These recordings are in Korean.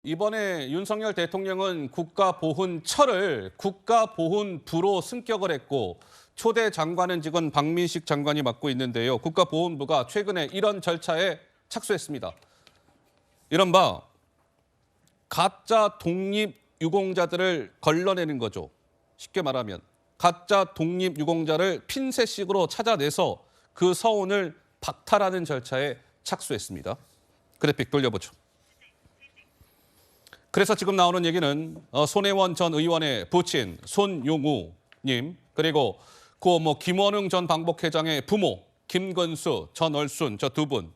이번에 윤석열 대통령은 국가보훈처를 국가보훈부로 승격을 했고 초대 장관은 지금 박민식 장관이 맡고 있는데요. 국가보훈부가 최근에 이런 절차에 착수했습니다. 이른바 가짜 독립유공자들을 걸러내는 거죠. 쉽게 말하면 가짜 독립유공자를 핀셋식으로 찾아내서 그 서운을 박탈하는 절차에 착수했습니다. 그래픽 돌려보죠. 그래서 지금 나오는 얘기는 손혜원 전 의원의 부친 손용우님, 그리고 김원웅 전 방북회장의 부모 김건수, 전얼순 저 두 분.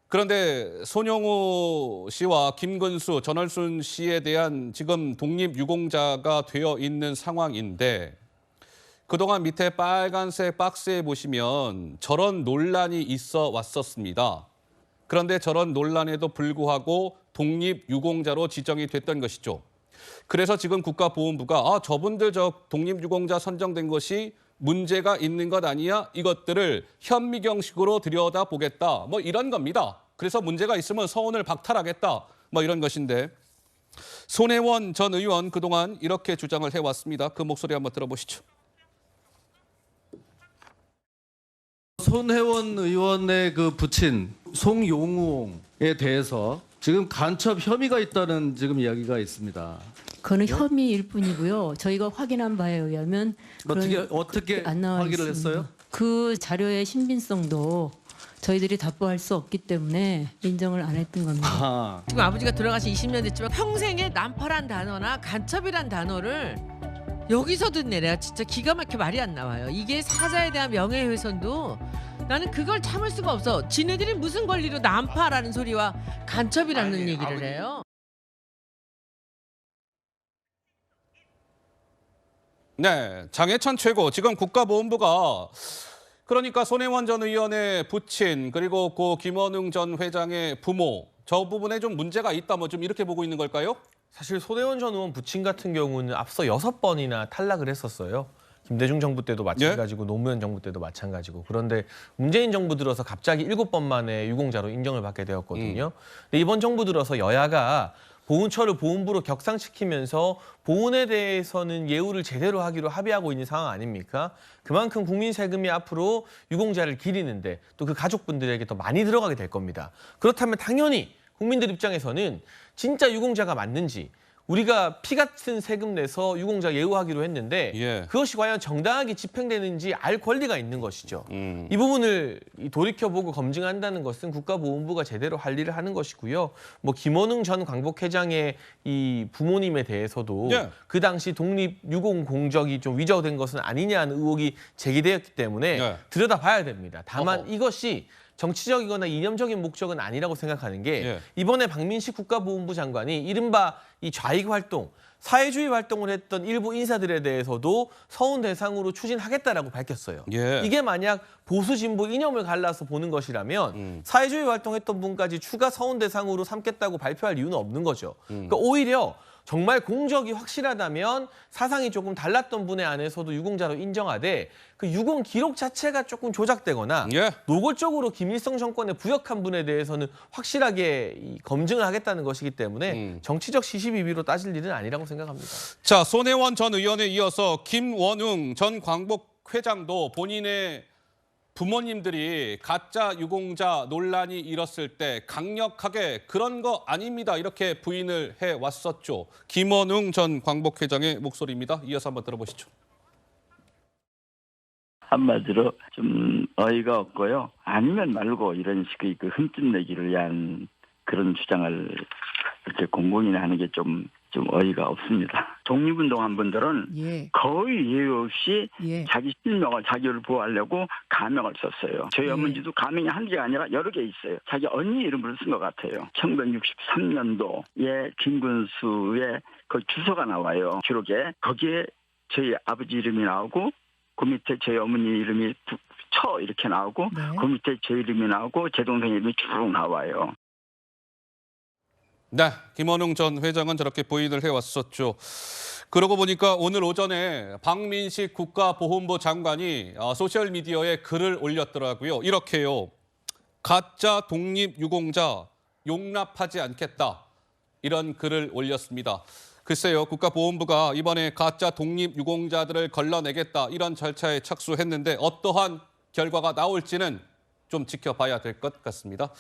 그런데 손용우 씨와 김건수, 전얼순 씨에 대한 지금 독립유공자가 되어 있는 상황인데, 그동안 밑에 빨간색 박스에 보시면 저런 논란이 있어 왔었습니다. 그런데 저런 논란에도 불구하고 독립유공자로 지정이 됐던 것이죠. 그래서 지금 국가보훈부가 저분들 독립유공자 선정된 것이 문제가 있는 것 아니야? 이것들을 현미경식으로 들여다보겠다. 이런 겁니다. 그래서 문제가 있으면 서운을 박탈하겠다. 이런 것인데, 손혜원 전 의원 그동안 이렇게 주장을 해왔습니다. 그 목소리 한번 들어보시죠. 손혜원 의원의 그 부친 송용우에 대해서 지금 간첩 혐의가 있다는 지금 이야기가 있습니다. 그거는 혐의일 뿐이고요. 저희가 확인한 바에 의하면 어떻게 안 나와 확인을 있습니다. 했어요? 그 자료의 신빙성도 저희들이 답보할 수 없기 때문에 인정을 안 했던 겁니다. 지금 아버지가 돌아가신 20년 됐지만 평생에 난파란 단어나 간첩이란 단어를 여기서 듣네. 내가 진짜 기가 막혀 말이 안 나와요. 이게 사자에 대한 명예훼손도 나는 그걸 참을 수가 없어. 지네들이 무슨 권리로 난파라는 소리와 간첩이라는 얘기를 해요. 네, 장해찬 최고. 지금 국가보훈부가 그러니까 손혜원 전 의원의 부친, 그리고 김원웅 전 회장의 부모, 저 부분에 좀 문제가 있다, 좀 이렇게 보고 있는 걸까요? 사실 손혜원 전 의원 부친 같은 경우는 앞서 6번이나 탈락을 했었어요. 김대중 정부 때도 마찬가지고 노무현 정부 때도 마찬가지고. 그런데 문재인 정부 들어서 갑자기 7번 만에 유공자로 인정을 받게 되었거든요. 근데 이번 정부 들어서 여야가 보훈처를 보훈부로 격상시키면서 보훈에 대해서는 예우를 제대로 하기로 합의하고 있는 상황 아닙니까? 그만큼 국민 세금이 앞으로 유공자를 기리는데 또 그 가족분들에게 더 많이 들어가게 될 겁니다. 그렇다면 당연히 국민들 입장에서는 진짜 유공자가 맞는지, 우리가 피 같은 세금 내서 유공자 예우하기로 했는데 그것이 과연 정당하게 집행되는지 알 권리가 있는 것이죠. 이 부분을 돌이켜보고 검증한다는 것은 국가보훈부가 제대로 할 일을 하는 것이고요. 김원웅 전 광복회장의 이 부모님에 대해서도 그 당시 독립유공 공적이 좀 위조된 것은 아니냐는 의혹이 제기되었기 때문에 들여다봐야 됩니다. 다만 이것이 정치적이거나 이념적인 목적은 아니라고 생각하는 게 이번에 박민식 국가보훈부 장관이 이른바 이 좌익 활동, 사회주의 활동을 했던 일부 인사들에 대해서도 서운 대상으로 추진하겠다라고 밝혔어요. 이게 만약 보수 진보 이념을 갈라서 보는 것이라면 사회주의 활동했던 분까지 추가 서운 대상으로 삼겠다고 발표할 이유는 없는 거죠. 그러니까 오히려 정말 공적이 확실하다면 사상이 조금 달랐던 분에 안에서도 유공자로 인정하되 그 유공 기록 자체가 조금 조작되거나 노골적으로 김일성 정권에 부역한 분에 대해서는 확실하게 검증을 하겠다는 것이기 때문에 정치적 시시비비로 따질 일은 아니라고 생각합니다. 자, 손혜원 전 의원에 이어서 김원웅 전 광복회장도 본인의 부모님들이 가짜 유공자 논란이 일었을 때 강력하게 그런 거 아닙니다, 이렇게 부인을 해왔었죠. 김원웅 전 광복회장의 목소리입니다. 이어서 한번 들어보시죠. 한마디로 좀 어이가 없고요. 아니면 말고 이런 식의 그 흠집내기를 위한 그런 주장을 이렇게 공공연히 하는 게 좀 어이가 없습니다. 독립운동한 분들은 거의 예외 없이 자기 실명을, 자기를 보호하려고 가명을 썼어요. 저희 어머니도 가명이 한 개가 아니라 여러 개 있어요. 자기 언니 이름을 쓴 것 같아요. 1963년도에 김근수의 그 주소가 나와요. 기록에. 거기에 저희 아버지 이름이 나오고 그 밑에 저희 어머니 이름이 처 이렇게 나오고 그 밑에 제 이름이 나오고 제 동생 이름이 쭉 나와요. 네, 김원웅 전 회장은 저렇게 부인을 해왔었죠. 그러고 보니까 오늘 오전에 박민식 국가보훈부 장관이 소셜미디어에 글을 올렸더라고요. 이렇게요. 가짜 독립유공자 용납하지 않겠다. 이런 글을 올렸습니다. 글쎄요, 국가보훈부가 이번에 가짜 독립유공자들을 걸러내겠다 이런 절차에 착수했는데 어떠한 결과가 나올지는 좀 지켜봐야 될 것 같습니다.